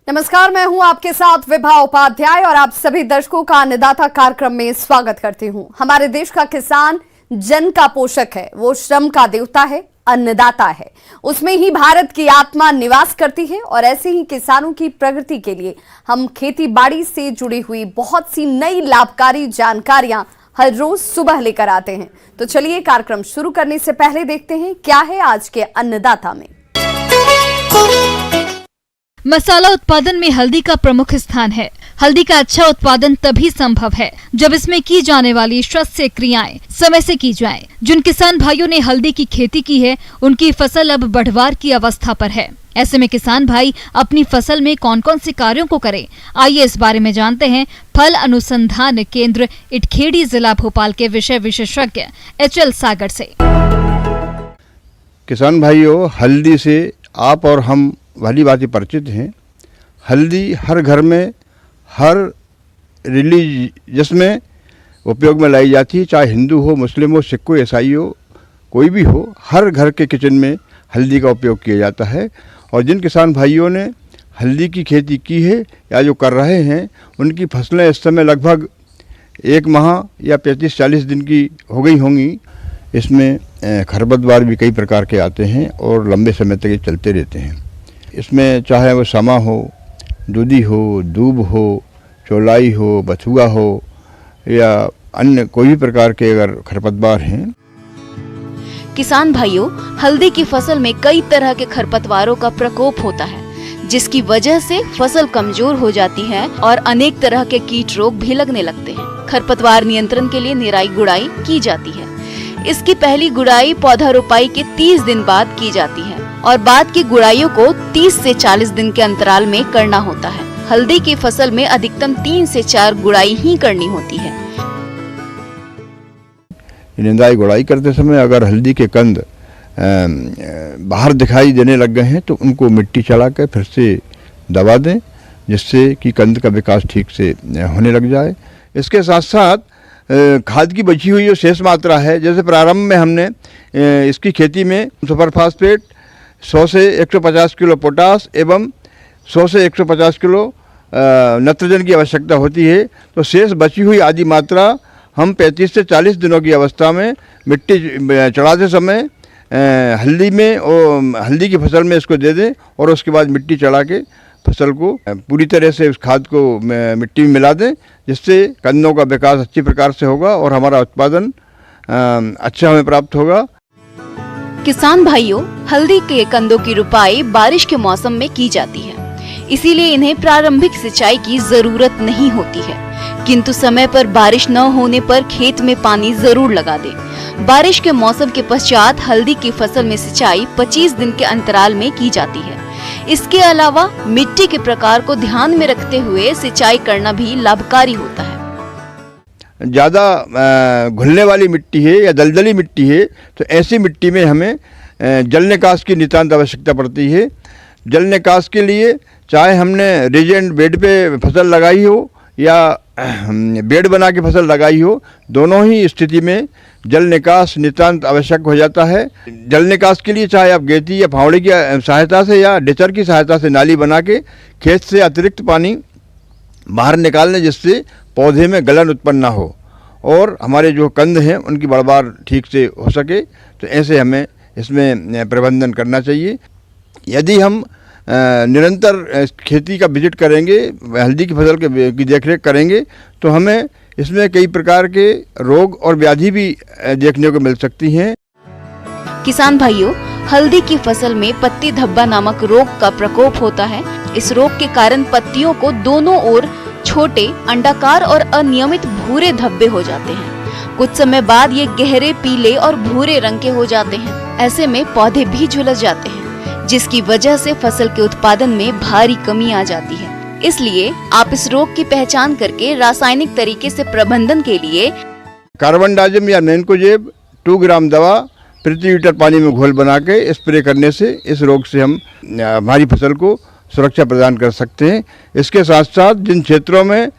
नमस्कार, मैं हूं आपके साथ विभा उपाध्याय और आप सभी दर्शकों का अन्नदाता कार्यक्रम में स्वागत करती हूं। हमारे देश का किसान जन का पोषक है, वो श्रम का देवता है, अन्नदाता है। उसमें ही भारत की आत्मा निवास करती है और ऐसे ही किसानों की प्रगति के लिए हम खेती बाड़ी से जुड़ी हुई बहुत सी नई लाभकारी जानकारियां हर रोज सुबह लेकर आते हैं। तो चलिए कार्यक्रम शुरू करने से पहले देखते हैं क्या है आज के अन्नदाता में। मसाला उत्पादन में हल्दी का प्रमुख स्थान है। हल्दी का अच्छा उत्पादन तभी संभव है जब इसमें की जाने वाली शस्य क्रियाएं समय से की जाएं। जिन किसान भाइयों ने हल्दी की खेती की है, उनकी फसल अब बढ़वार की अवस्था पर है। ऐसे में किसान भाई अपनी फसल में कौन कौन से कार्यों को करें, आइए इस बारे में जानते हैं फल अनुसंधान केंद्र इटखेड़ी जिला भोपाल के विषय विशेषज्ञ HL सागर से। किसान भाइयों, हल्दी से आप और हम भली भांति परिचित हैं। हल्दी हर घर में, हर रिलीजियस में उपयोग में लाई जाती है, चाहे हिंदू हो, मुस्लिम हो, सिख हो, ईसाई हो, कोई भी हो, हर घर के किचन में हल्दी का उपयोग किया जाता है। और जिन किसान भाइयों ने हल्दी की खेती की है या जो कर रहे हैं, उनकी फसलें इस समय लगभग 1 माह या 35-40 दिन की हो गई होंगी। इसमें खरपतवार भी कई प्रकार के आते हैं और लंबे समय तक ये चलते रहते हैं। इसमें चाहे वो समा हो, दूधी हो, दूब हो, चौलाई हो, बथुआ हो या अन्य कोई भी प्रकार के अगर खरपतवार हैं। किसान भाइयों, हल्दी की फसल में कई तरह के खरपतवारों का प्रकोप होता है, जिसकी वजह से फसल कमजोर हो जाती है और अनेक तरह के कीट रोग भी लगने लगते हैं। खरपतवार नियंत्रण के लिए निराई गुड़ाई की जाती है। इसकी पहली गुड़ाई पौधा रोपाई के 30 दिन बाद की जाती है और बाद की गुड़ाइयों को 30 से 40 दिन के अंतराल में करना होता है। हल्दी की फसल में अधिकतम 3 से 4 गुड़ाई ही करनी होती है। निंदाई गुड़ाई करते समय अगर हल्दी के कंद बाहर दिखाई देने लग गए हैं तो उनको मिट्टी चढ़ा कर फिर से दबा दें, जिससे कि कंद का विकास ठीक से होने लग जाए। इसके साथ साथ खाद की बची हुई जो शेष मात्रा है, जैसे प्रारंभ में हमने इसकी खेती में सुपर फास्फेट 100 से 150 किलो पोटास एवं 100 से 150 किलो नाइट्रोजन की आवश्यकता होती है। तो शेष बची हुई आधी मात्रा हम 35 से 40 दिनों की अवस्था में मिट्टी चढ़ाते समय हल्दी में और हल्दी की फसल में इसको दे दें और उसके बाद मिट्टी चढ़ा के फसल को पूरी तरह से उस खाद को मिट्टी में मिला दें, जिससे कंदों का विकास अच्छी प्रकार से होगा और हमारा उत्पादन अच्छा हमें प्राप्त होगा। किसान भाइयों, हल्दी के कंदों की रुपाई बारिश के मौसम में की जाती है, इसीलिए इन्हें प्रारंभिक सिंचाई की जरूरत नहीं होती है। किंतु समय पर बारिश न होने पर खेत में पानी जरूर लगा दें। बारिश के मौसम के पश्चात हल्दी की फसल में सिंचाई 25 दिन के अंतराल में की जाती है। इसके अलावा मिट्टी के प्रकार को ध्यान में रखते हुए सिंचाई करना भी लाभकारी होता है। ज़्यादा घुलने वाली मिट्टी है या दलदली मिट्टी है तो ऐसी मिट्टी में हमें जल निकास की नितांत आवश्यकता पड़ती है। जल निकास के लिए चाहे हमने रेजेंट बेड पे फसल लगाई हो या बेड बना के फसल लगाई हो, दोनों ही स्थिति में जल निकास नितांत आवश्यक हो जाता है। जल निकास के लिए चाहे आप गेती या फावड़े की सहायता से या डिचर की सहायता से नाली बना के खेत से अतिरिक्त पानी बाहर निकाल लें, जिससे पौधे में गलन उत्पन्न ना हो और हमारे जो कंद हैं उनकी बढ़वार ठीक से हो सके। तो ऐसे हमें इसमें प्रबंधन करना चाहिए। यदि हम निरंतर खेती का विजिट करेंगे, हल्दी की फसल की देखरेख करेंगे, तो हमें इसमें कई प्रकार के रोग और व्याधि भी देखने को मिल सकती हैं। किसान भाइयों, हल्दी की फसल में पत्ती धब्बा नामक रोग का प्रकोप होता है। इस रोग के कारण पत्तियों को दोनों ओर छोटे अंडाकार और अनियमित भूरे धब्बे हो जाते हैं। कुछ समय बाद ये गहरे पीले और भूरे रंग के हो जाते हैं। ऐसे में पौधे भी झुलस जाते हैं, जिसकी वजह से फसल के उत्पादन में भारी कमी आ जाती है। इसलिए आप इस रोग की पहचान करके रासायनिक तरीके से प्रबंधन के लिए कार्बनडाजिम या मैनकोजेब 2 ग्राम दवा प्रति लीटर पानी में घोल बना के स्प्रे करने से इस रोग से हम हमारी फसल को सुरक्षा प्रदान कर सकते हैं। इसके साथ साथ जिन क्षेत्रों में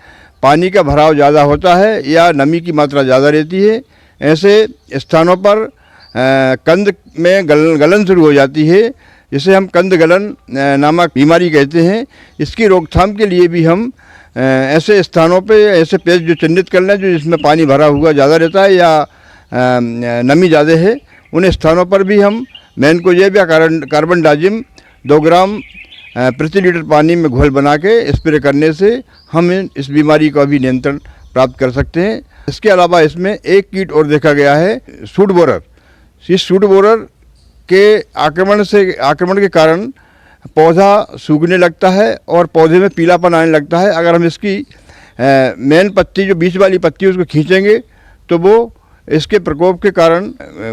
पानी का भराव ज़्यादा होता है या नमी की मात्रा ज़्यादा रहती है, ऐसे स्थानों पर कंद में गलन शुरू हो जाती है, इसे हम कंद गलन नामक बीमारी कहते हैं। इसकी रोकथाम के लिए भी हम ऐसे स्थानों पे ऐसे पेड़ जो चिन्हित कर लें जो जिसमें पानी भरा हुआ ज़्यादा रहता है या नमी ज़्यादा है, उन स्थानों पर भी हम मैनकोजेब या कार्बन डाइजिम 2 ग्राम प्रति लीटर पानी में घोल बना के स्प्रे करने से हम इस बीमारी का भी नियंत्रण प्राप्त कर सकते हैं। इसके अलावा इसमें एक कीट और देखा गया है, सूट बोरर। इस सूट बोरर के आक्रमण के कारण पौधा सूखने लगता है और पौधे में पीलापन आने लगता है। अगर हम इसकी मेन पत्ती जो बीच वाली पत्ती उसको खींचेंगे तो वो इसके प्रकोप के कारण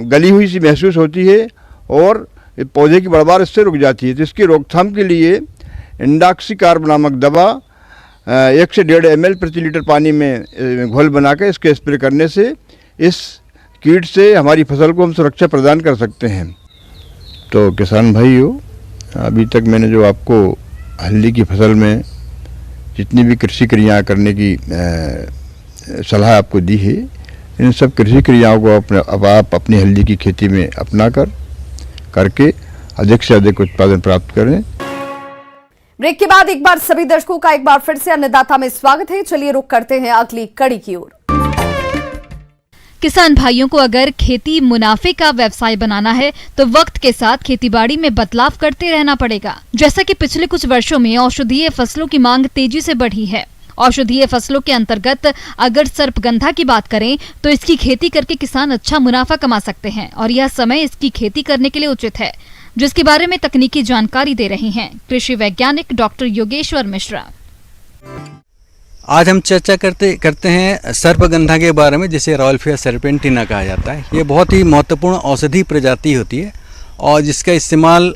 गली हुई सी महसूस होती है और पौधे की बढ़वार इससे रुक जाती है। तो इसकी रोकथाम के लिए इंडॉक्सीकार्ब नामक दवा 1 से 1.5 ml प्रति लीटर पानी में घोल बना के इसके स्प्रे करने से इस कीट से हमारी फसल को हम सुरक्षा प्रदान कर सकते हैं। तो किसान भाइयों, अभी तक मैंने जो आपको हल्दी की फसल में जितनी भी कृषि क्रियाएं करने की सलाह आपको दी है, इन सब कृषि क्रियाओं को आप अपनी हल्दी की खेती में अपना करके अधिक से अधिक उत्पादन प्राप्त करें। ब्रेक के बाद एक बार सभी दर्शकों का एक बार फिर से अन्नदाता में स्वागत है। चलिए रुक करते हैं अगली कड़ी की ओर। किसान भाइयों को अगर खेती मुनाफे का व्यवसाय बनाना है तो वक्त के साथ खेतीबाड़ी में बदलाव करते रहना पड़ेगा। जैसा कि पिछले कुछ वर्षों में औषधीय फसलों की मांग तेजी से बढ़ी है। औषधीय फसलों के अंतर्गत अगर सर्पगंधा की बात करें तो इसकी खेती करके किसान अच्छा मुनाफा कमा सकते हैं और यह समय इसकी खेती करने के लिए उचित है, जिसके बारे में तकनीकी जानकारी दे रहे हैं कृषि वैज्ञानिक डॉक्टर योगेश्वर मिश्रा। आज हम चर्चा करते हैं सर्पगंधा के बारे में, जिसे रॉल्फिया सर्पेंटिना कहा जाता है। ये बहुत ही महत्वपूर्ण औषधि प्रजाति होती है और जिसका इस्तेमाल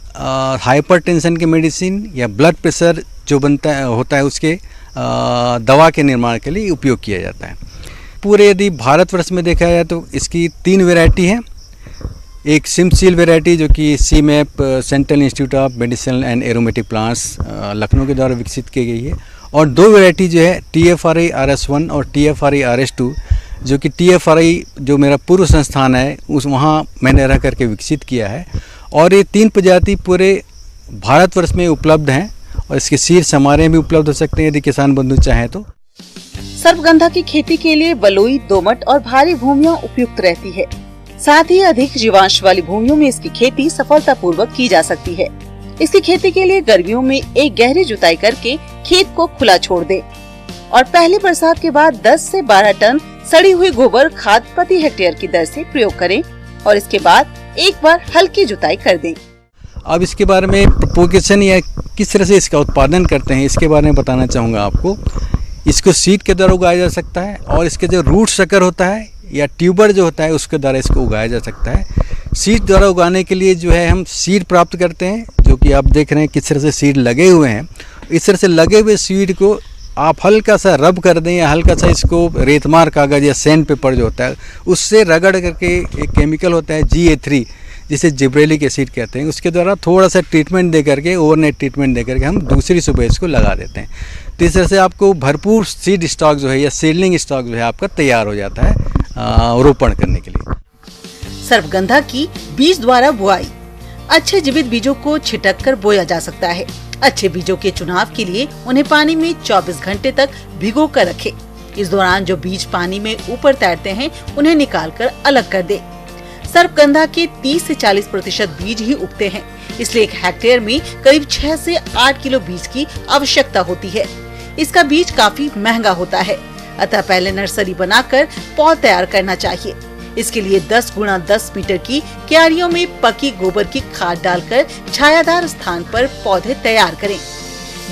हाइपरटेंशन के मेडिसिन या ब्लड प्रेशर जो होता है उसके दवा के निर्माण के लिए उपयोग किया जाता है। पूरे यदि भारतवर्ष में देखा जाए तो इसकी 3 वैरायटी है। एक सिमसील वैरायटी जो कि CMAP central institute of medicinal and aromatic plants Lucknow के द्वारा विकसित की गई है, और 2 वैरायटी जो है TFRI RS1 और TFRI RS2 जो कि TFRI जो मेरा पूर्व संस्थान है वहाँ मैंने रह करके विकसित किया है। और ये 3 प्रजाति पूरे भारतवर्ष में उपलब्ध हैं और इसके सीड्स हमारे भी उपलब्ध हो सकते हैं यदि किसान बंधु चाहें तो। सर्पगंधा की खेती के लिए बलुई, दोमट और भारी भूमियां उपयुक्त रहती है। साथ ही अधिक जीवांश वाली भूमियों में इसकी खेती सफलतापूर्वक की जा सकती है। इसकी खेती के लिए गर्मियों में एक गहरी जुताई करके खेत को खुला छोड़ दे और पहली बरसात के बाद 10 से 12 टन सड़ी हुई गोबर खाद प्रति हेक्टेयर की दर से प्रयोग करें और इसके बाद एक बार हल्की जुताई कर दें। अब इसके बारे में प्रोपोगेशन या किस तरह से इसका उत्पादन करते हैं इसके बारे में बताना चाहूँगा आपको। इसको सीड के द्वारा उगाया जा सकता है और इसके जो रूट शकर होता है या ट्यूबर जो होता है उसके द्वारा इसको उगाया जा सकता है। सीड द्वारा उगाने के लिए जो है हम सीड प्राप्त करते हैं, जो कि आप देख रहे हैं किस तरह से सीड लगे हुए हैं। इस तरह से लगे हुए सीड को आप हल्का सा रब कर दें या हल्का सा इसको रेतमार कागज़ या सैंड पेपर जो होता है उससे रगड़ करके, एक केमिकल होता है GA3 जिसे जिब्रेलिक एसिड कहते हैं, उसके द्वारा थोड़ा सा ट्रीटमेंट दे करके, ओवरनाइट ट्रीटमेंट दे करके हम दूसरी सुबह इसको लगा देते हैं। तो इस तरह से आपको भरपूर सीड स्टॉक जो है या सीडलिंग स्टॉक जो है आपका तैयार हो जाता है रोपण करने के लिए। सर्पगंधा की बीज द्वारा बुआई। अच्छे जीवित बीजों को छिटक कर बोया जा सकता है। अच्छे बीजों के चुनाव के लिए उन्हें पानी में 24 घंटे तक भिगो कर रखें। इस दौरान जो बीज पानी में ऊपर तैरते हैं उन्हें निकाल कर अलग कर दें। सर्पगंधा के 30 से 40% बीज ही उगते हैं, इसलिए 1 हेक्टेयर में करीब 6 से 8 किलो बीज की आवश्यकता होती है। इसका बीज काफी महंगा होता है, अतः पहले नर्सरी बनाकर पौध तैयार करना चाहिए। इसके लिए 10 गुणा 10 मीटर की क्यारियों में पकी गोबर की खाद डालकर छायादार स्थान पर पौधे तैयार करें।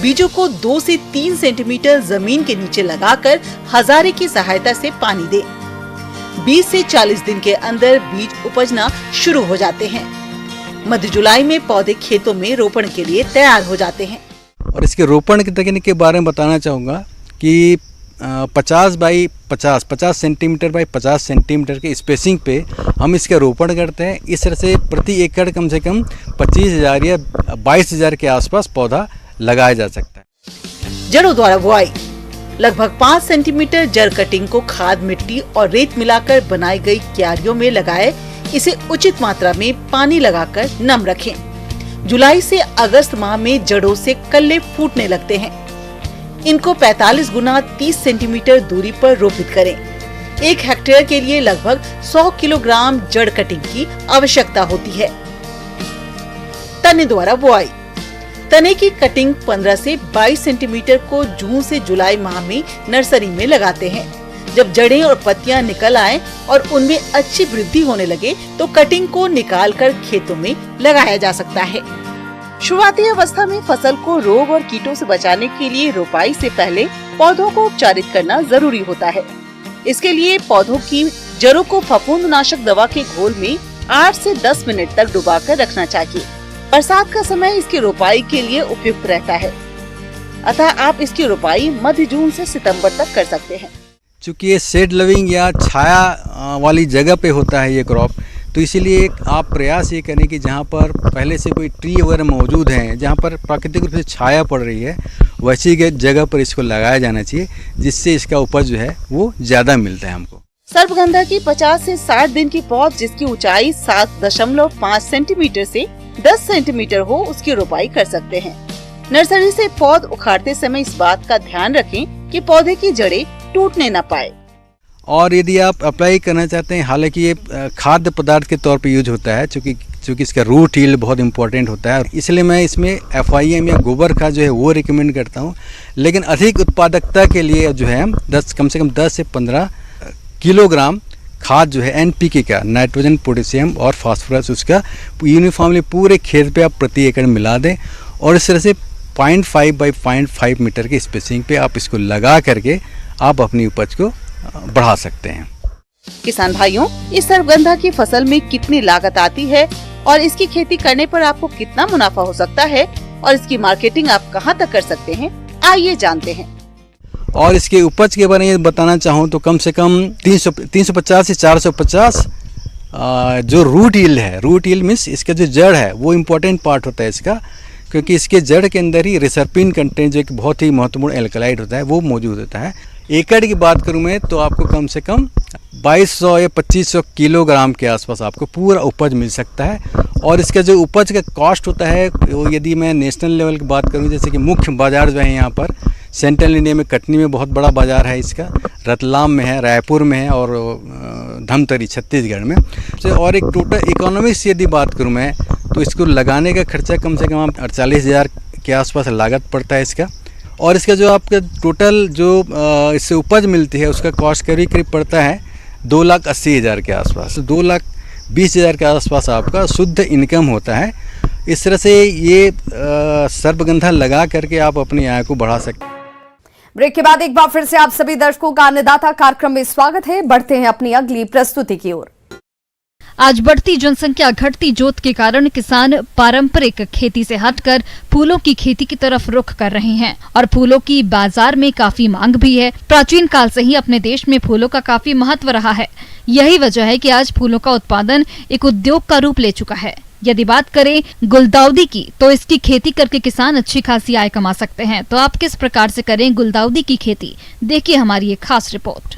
बीजों को 2 से 3 सेंटीमीटर जमीन के नीचे लगाकर हजारे की सहायता से पानी दें। 20 से 40 दिन के अंदर बीज उपजना शुरू हो जाते हैं। मध्य जुलाई में पौधे खेतों में रोपण के लिए तैयार हो जाते हैं। और इसके रोपण की तकनीक के बारे में बताना चाहूँगा कि 50 सेंटीमीटर बाई 50 सेंटीमीटर के स्पेसिंग पे हम इसका रोपण करते हैं। इस तरह से प्रति एकड़ कम से कम 25,000 या 22,000 के आसपास पौधा लगाया जा सकता है। जड़ों द्वारा बुआई। लगभग 5 सेंटीमीटर जड़ कटिंग को खाद, मिट्टी और रेत मिलाकर बनाई गई क्यारियों में लगाए। इसे उचित मात्रा में पानी लगाकर नम रखें। जुलाई से अगस्त माह में जड़ों से कल्ले फूटने लगते हैं। इनको 45 गुना 30 सेंटीमीटर दूरी पर रोपित करें। 1 हेक्टेयर के लिए लगभग 100 किलोग्राम जड़ कटिंग की आवश्यकता होती है। तने द्वारा बुआई। तने की कटिंग 15 से 22 सेंटीमीटर को जून से जुलाई माह में नर्सरी में लगाते हैं। जब जड़ें और पत्तियां निकल आए और उनमें अच्छी वृद्धि होने लगे तो कटिंग को निकालकर खेतों में लगाया जा सकता है। शुरुआती अवस्था में फसल को रोग और कीटों से बचाने के लिए रोपाई से पहले पौधों को उपचारित करना जरूरी होता है। इसके लिए पौधों की जड़ों को फफूंदनाशक दवा के घोल में 8 से 10 मिनट तक डुबाकर रखना चाहिए। बरसात का समय इसकी रोपाई के लिए उपयुक्त रहता है, अतः आप इसकी रोपाई मध्य जून से सितंबर तक कर सकते हैं। चूँकि ये शेड लविंग या छाया वाली जगह पे होता है ये क्रॉप, तो इसीलिए आप प्रयास ये करें कि जहाँ पर पहले से कोई ट्री वगैरह मौजूद हैं, जहाँ पर प्राकृतिक रूप से छाया पड़ रही है, वैसी जगह पर इसको लगाया जाना चाहिए, जिससे इसका उपज जो है वो ज़्यादा मिलता है हमको। सर्पगंधा की 50 से 60 दिन की पौध जिसकी ऊंचाई 7.5 सेंटीमीटर से 10 सेंटीमीटर हो, उसकी रोपाई कर सकते हैं। नर्सरी से पौध उखाड़ते समय इस बात का ध्यान रखें कि पौधे की जड़ें टूटने न पाए। और यदि आप अप्लाई करना चाहते हैं, हालांकि ये खाद्य पदार्थ के तौर पे यूज होता है, चूँकि इसका रूट हील्ड बहुत इंपॉर्टेंट होता है, इसलिए मैं इसमें FIM या गोबर खाद जो है वो रिकमेंड करता हूँ। लेकिन अधिक उत्पादकता के लिए जो है कम से कम 10 से 15 किलोग्राम खाद जो है NPK का, नाइट्रोजन, पोटेशियम और फास्फोरस, उसका यूनिफॉर्मली पूरे खेत पे आप प्रति एकड़ मिला दें और इस तरह से 0.5 बाई 0.5 मीटर की स्पेसिंग पे आप इसको लगा करके आप अपनी उपज को बढ़ा सकते हैं। किसान भाइयों, इस सर्पगंधा की फसल में कितनी लागत आती है और इसकी खेती करने पर आपको कितना मुनाफा हो सकता है और इसकी मार्केटिंग आप कहां तक कर सकते हैं, आइए जानते हैं। और इसके उपज के बारे में बताना चाहूँ तो कम से कम 350 से 450 जो रूट हील्ड है, रूट हील्ड मीन्स इसका जो जड़ है वो इम्पोर्टेंट पार्ट होता है इसका, क्योंकि इसके जड़ के अंदर ही रिसर्पिन कंटेंट जो एक बहुत ही महत्वपूर्ण एल्कलाइड होता है वो मौजूद होता है। एकड़ की बात करूँ मैं तो आपको कम से कम 2200 या 2500 किलोग्राम के आसपास आपको पूरा उपज मिल सकता है। और इसका जो उपज का कॉस्ट होता है वो यदि मैं नेशनल लेवल की बात करूँ, जैसे कि मुख्य बाज़ार जो है यहाँ पर सेंट्रल इंडिया में कटनी में बहुत बड़ा बाज़ार है इसका, रतलाम में है, रायपुर में है और धमतरी छत्तीसगढ़ में। और एक टोटल इकोनॉमिक्स यदि बात करूँ मैं तो इसको लगाने का खर्चा कम से कम 48,000 के आसपास लागत पड़ता है इसका। और इसका जो आपका टोटल जो इससे उपज मिलती है उसका कॉस्ट करीब करीब पड़ता है 2,80,000 के आसपास, 2,20,000 के आसपास आपका शुद्ध इनकम होता है। इस तरह से ये सर्पगंधा लगा करके आप अपनी आय को बढ़ा सकते हैं। ब्रेक के बाद एक बार फिर से आप सभी दर्शकों का अन्नदाता कार्यक्रम में स्वागत है। बढ़ते हैं अपनी अगली प्रस्तुति की ओर। आज बढ़ती जनसंख्या, घटती जोत के कारण किसान पारंपरिक खेती से हटकर फूलों की खेती की तरफ रुख कर रहे हैं और फूलों की बाजार में काफी मांग भी है। प्राचीन काल से ही अपने देश में फूलों का काफी महत्व रहा है। यही वजह है कि आज फूलों का उत्पादन एक उद्योग का रूप ले चुका है। यदि बात करें गुलदाउदी की तो इसकी खेती करके किसान अच्छी खासी आय कमा सकते हैं। तो आप किस प्रकार से करें गुलदाउदी की खेती, देखिए हमारी एक खास रिपोर्ट।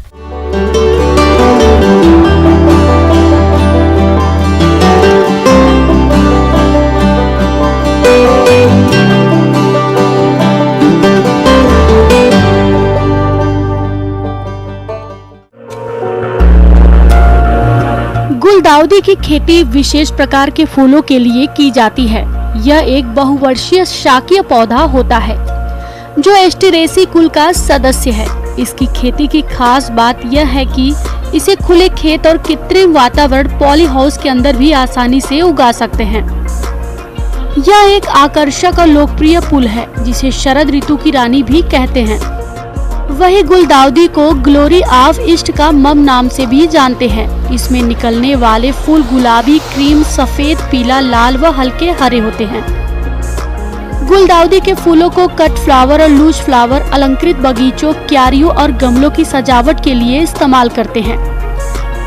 गुलदाउदी की खेती विशेष प्रकार के फूलों के लिए की जाती है। यह एक बहुवर्षीय शाकीय पौधा होता है जो एस्टेरेसी कुल का सदस्य है। इसकी खेती की खास बात यह है कि इसे खुले खेत और कृत्रिम वातावरण पॉली हाउस के अंदर भी आसानी से उगा सकते हैं। यह एक आकर्षक और लोकप्रिय फूल है जिसे शरद ऋतु की रानी भी कहते हैं। वही गुलदाउदी को ग्लोरी ऑफ ईस्ट का मम नाम से भी जानते हैं। इसमें निकलने वाले फूल गुलाबी, क्रीम, सफेद, पीला, लाल व हल्के हरे होते हैं। गुलदाउदी के फूलों को कट फ्लावर और लूज फ्लावर अलंकृत बगीचों, क्यारियों और गमलों की सजावट के लिए इस्तेमाल करते हैं।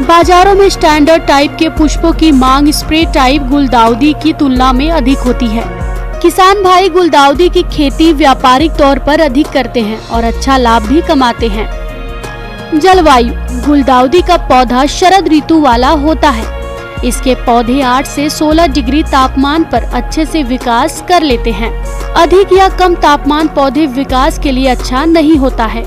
बाजारों में स्टैंडर्ड टाइप के पुष्पों की मांग स्प्रे टाइप गुलदाउदी की तुलना में अधिक होती है। किसान भाई गुलदाउदी की खेती व्यापारिक तौर पर अधिक करते हैं और अच्छा लाभ भी कमाते हैं। जलवायु: गुलदाउदी का पौधा शरद ऋतु वाला होता है। इसके पौधे 8 से 16 डिग्री तापमान पर अच्छे से विकास कर लेते हैं। अधिक या कम तापमान पौधे विकास के लिए अच्छा नहीं होता है।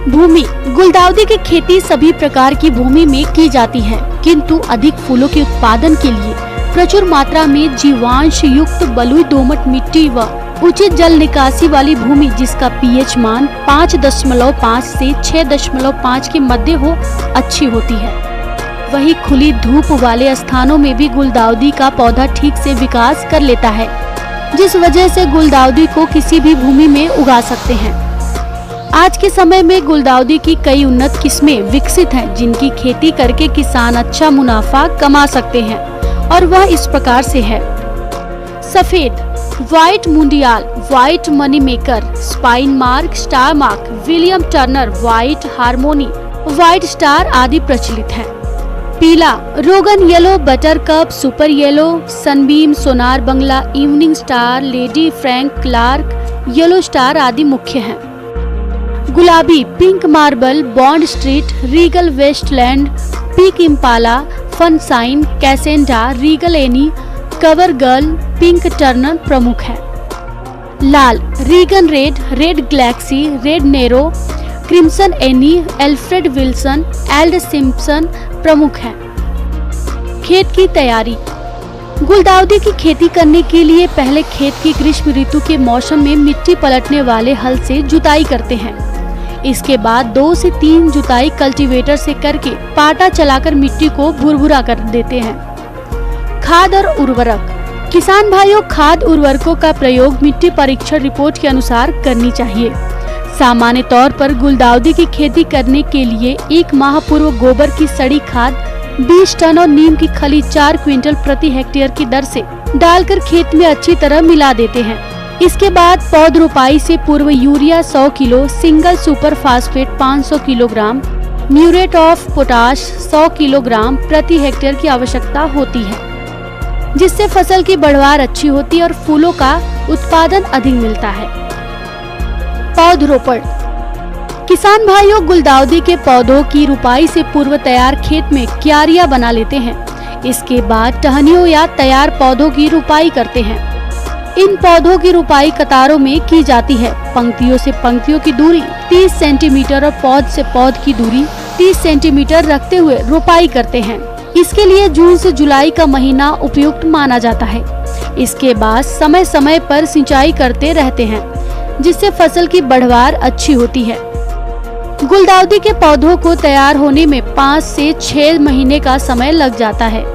भूमि। गुलदाउदी की खेती सभी प्रकार की भूमि में की जाती है, किंतु अधिक फूलों के उत्पादन के लिए प्रचुर मात्रा में जीवांश युक्त बलुई दोमट मिट्टी व उचित जल निकासी वाली भूमि जिसका पीएच मान 5.5 से 6.5 के मध्य हो अच्छी होती है। वही खुली धूप वाले स्थानों में भी गुलदाउदी का पौधा ठीक से विकास कर लेता है, जिस वजह से गुलदाउदी को किसी भी भूमि में उगा सकते हैं। आज के समय में गुलदाउदी की कई उन्नत किस्में विकसित हैं, जिनकी खेती करके किसान अच्छा मुनाफा कमा सकते हैं, और वह इस प्रकार से है। सफेद, white Mundial, white money maker, spine mark, star mark, William Turner, white harmony, white star आदि प्रचलित है। पीला, Rogan yellow, buttercup, super yellow, sunbeam, Sonar Bangla, evening star, lady Frank, Clark, yellow star आदि मुख्य हैं। गुलाबी, pink marble, Bond Street, Regal Westland, peak Impala, funshine, Cassandra, Regal Annie, cover girl, pink Turner प्रमुख है। लाल, Regan red, red galaxy, red Nero, crimson any, Alfred Wilson, yield Simpson प्रमुख है। खेत की तैयारी। गुलदाउदी की खेती करने के लिए पहले खेत की ग्रीष्म ऋतु के मौसम में मिट्टी पलटने वाले हल से जुताई करते हैं। इसके बाद 2 से 3 जुताई कल्टीवेटर से करके पाटा चलाकर मिट्टी को भुरभुरा कर देते हैं। खाद और उर्वरक। किसान भाइयों, खाद उर्वरकों का प्रयोग मिट्टी परीक्षण रिपोर्ट के अनुसार करनी चाहिए। सामान्य तौर पर गुलदाउदी की खेती करने के लिए 1 माह पूर्व गोबर की सड़ी खाद 20 टन और नीम की खली 4 क्विंटल प्रति हेक्टेयर की दर से डालकर खेत में अच्छी तरह मिला देते हैं। इसके बाद पौध रोपाई से पूर्व urea 100 kilo, single super phosphate 500 kilogram, muriate of potash 100 kilogram प्रति हेक्टेयर की आवश्यकता होती है, जिससे फसल की बढ़वार अच्छी होती है और फूलों का उत्पादन अधिक मिलता है। पौधरोपण। किसान भाइयों, गुलदाउदी के पौधों की रुपाई से पूर्व तैयार खेत में क्यारियां बना लेते हैं। इसके बाद टहनियों या तैयार पौधों की रुपाई करते हैं। इन पौधों की रुपाई कतारों में की जाती है। पंक्तियों से पंक्तियों की दूरी 30 सेंटीमीटर और पौध से पौध की दूरी 30 सेंटीमीटर रखते हुए रुपाई करते हैं। इसके लिए जून से जुलाई का महीना उपयुक्त माना जाता है। इसके बाद समय समय पर सिंचाई करते रहते हैं, जिससे फसल की बढ़वार अच्छी होती है। गुलदाउदी के पौधों को तैयार होने में 5 से 6 महीने का समय लग जाता है।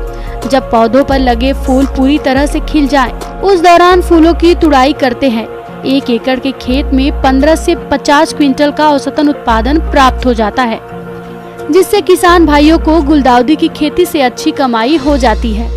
जब पौधों पर लगे फूल पूरी तरह से खिल जाएं, उस दौरान फूलों की तुड़ाई करते हैं। 1 एकड़ के खेत में 15 से 50 क्विंटल का औसतन उत्पादन प्राप्त हो जाता है, जिससे किसान भाइयों को गुलदाउदी की खेती से अच्छी कमाई हो जाती है।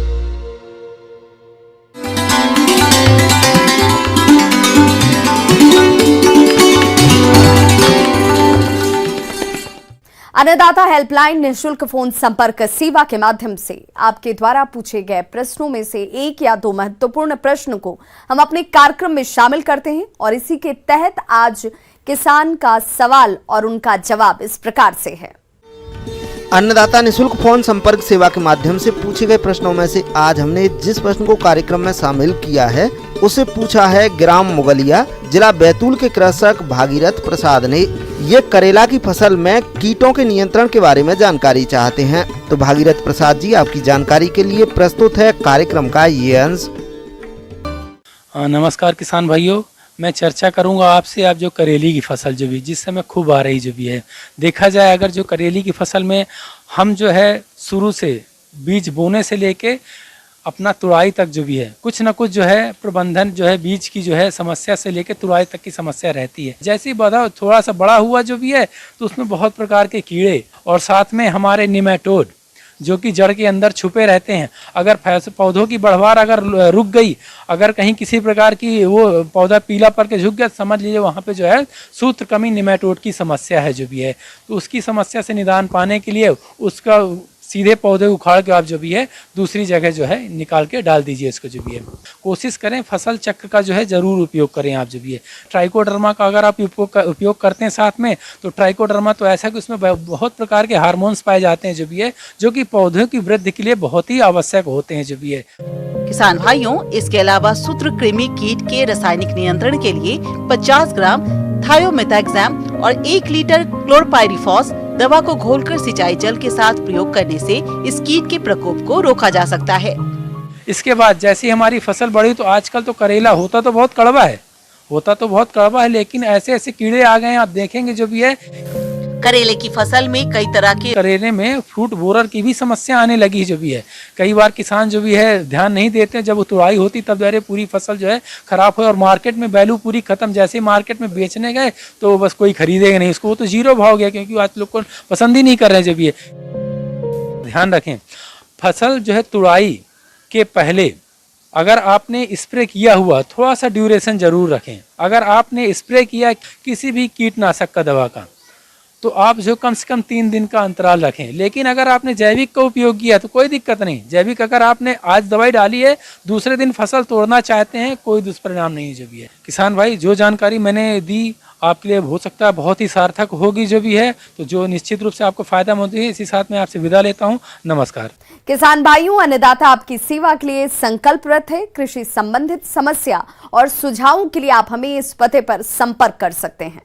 अन्नदाता हेल्पलाइन निःशुल्क फोन संपर्क सेवा के माध्यम से आपके द्वारा पूछे गए प्रश्नों में से 1 या 2 महत्वपूर्ण प्रश्न को हम अपने कार्यक्रम में शामिल करते हैं, और इसी के तहत आज किसान का सवाल और उनका जवाब इस प्रकार से है। अन्नदाता निःशुल्क फोन संपर्क सेवा के माध्यम से पूछे गए प्रश्नों में से आज हमने जिस प्रश्न को कार्यक्रम में शामिल किया है उसे पूछा है ग्राम मुगलिया, जिला बैतूल के कृषक भागीरथ प्रसाद ने। ये करेला की फसल में कीटों के नियंत्रण के बारे में जानकारी चाहते हैं। तो भागीरथ प्रसाद जी, आपकी जानकारी के लिए प्रस्तुत है कार्यक्रम का ये अंश। नमस्कार किसान भाइयों, मैं चर्चा करूंगा आपसे आप जो करेली की फसल जो भी जिस समय खूब आ रही जो भी है, देखा जाए अगर जो करेली की फसल में हम जो है शुरू से बीज बोने से लेके अपना तुड़ाई तक जो भी है कुछ ना कुछ जो है प्रबंधन जो है बीज की जो है समस्या से लेके तुड़ाई तक की समस्या रहती है। जैसे ही पौधा थोड़ा सा बड़ा हुआ जो भी है तो उसमें बहुत प्रकार के कीड़े और साथ में हमारे निमेटोड जो कि जड़ के अंदर छुपे रहते हैं। अगर पौधों की बढ़वार अगर रुक गई, अगर कहीं किसी प्रकार की वो पौधा पीला पड़ के झुक गया, समझ लीजिए वहाँ पे जो है सूत्र कमी निमेटोड की समस्या है जो भी है। तो उसकी समस्या से निदान पाने के लिए उसका सीधे पौधे उखाड़ के आप जो भी है दूसरी जगह जो है निकाल के डाल दीजिए इसको जो भी है। कोशिश करें फसल चक्र का जो है जरूर उपयोग करें आप जो भी है। ट्राइकोडर्मा का अगर आप उपयोग करते हैं साथ में, तो ट्राइकोडर्मा तो ऐसा कि उसमें बहुत प्रकार के हार्मोन्स पाए जाते हैं जो भी है, जो कि पौधों की वृद्धि के लिए बहुत ही आवश्यक होते हैं जो भी है। किसान भाइयों, इसके अलावा सूत्रकृमि कीट के रासायनिक नियंत्रण के लिए 50 ग्राम थायोमेथाक्सैम और 1 लीटर क्लोरपाइरिफॉस दवा को घोलकर सिंचाई जल के साथ प्रयोग करने से इस कीट के प्रकोप को रोका जा सकता है। इसके बाद जैसे हमारी फसल बढ़ी, तो आजकल तो करेला होता तो बहुत कड़वा है, लेकिन ऐसे ऐसे कीड़े आ गए हैं, आप देखेंगे जो भी है। करेले की फसल में कई तरह के करेले में फ्रूट बोरर की भी समस्या आने लगी जो भी है। कई बार किसान जो भी है ध्यान नहीं देते, जब वो तुड़ाई होती तब जारे पूरी फसल जो है खराब हो और मार्केट में वैल्यू पूरी खत्म। जैसे मार्केट में बेचने गए तो बस कोई खरीदेगा नहीं उसको, वो तो जीरो भाव गया, क्योंकि आज लोग को पसंद ही नहीं कर रहे जो भी है। ध्यान रखें, फसल जो है तुड़ाई के पहले अगर आपने स्प्रे किया हुआ, थोड़ा सा ड्यूरेशन जरूर रखें। अगर आपने स्प्रे किया किसी भी कीटनाशक का दवा का, तो आप जो कम से कम 3 दिन का अंतराल रखें। लेकिन अगर आपने जैविक का उपयोग किया तो कोई दिक्कत नहीं। जैविक अगर आपने आज दवाई डाली है, दूसरे दिन फसल तोड़ना चाहते हैं, कोई दुष्परिणाम नहीं जो भी है। किसान भाई, जो जानकारी मैंने दी आपके लिए हो सकता है बहुत ही सार्थक होगी जो भी है, तो जो निश्चित रूप से आपको फायदा होती है। इसी साथ मैं आपसे विदा लेता हूँ। नमस्कार। किसान भाइयों, अन्नदाता आपकी सेवा के लिए संकल्परत है। कृषि संबंधित समस्या और सुझावों के लिए आप हमें इस पते पर संपर्क कर सकते हैं।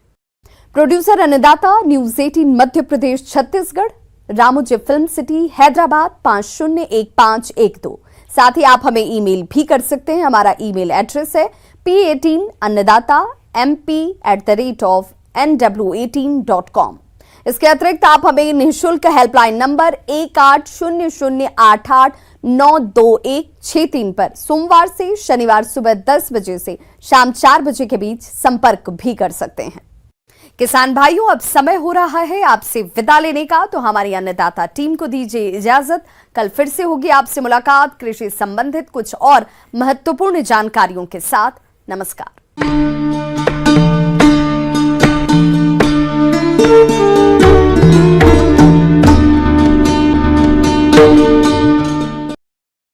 प्रोड्यूसर अन्नदाता, news 18 Madhya Pradesh Chhattisgarh, Ramoji film city, Hyderabad 501512। साथ ही आप हमें ईमेल भी कर सकते हैं। हमारा ईमेल एड्रेस है p18annadatamp@nw18.com। इसके अतिरिक्त आप हमें निःशुल्क हेल्पलाइन नंबर 1800889216 पर सोमवार से शनिवार सुबह 10 बजे से शाम 4 बजे के बीच संपर्क भी कर सकते हैं। किसान भाइयों, अब समय हो रहा है आपसे विदा लेने का, तो हमारी अन्नदाता टीम को दीजिए इजाजत। कल फिर से होगी आपसे मुलाकात कृषि संबंधित कुछ और महत्वपूर्ण जानकारियों के साथ। नमस्कार।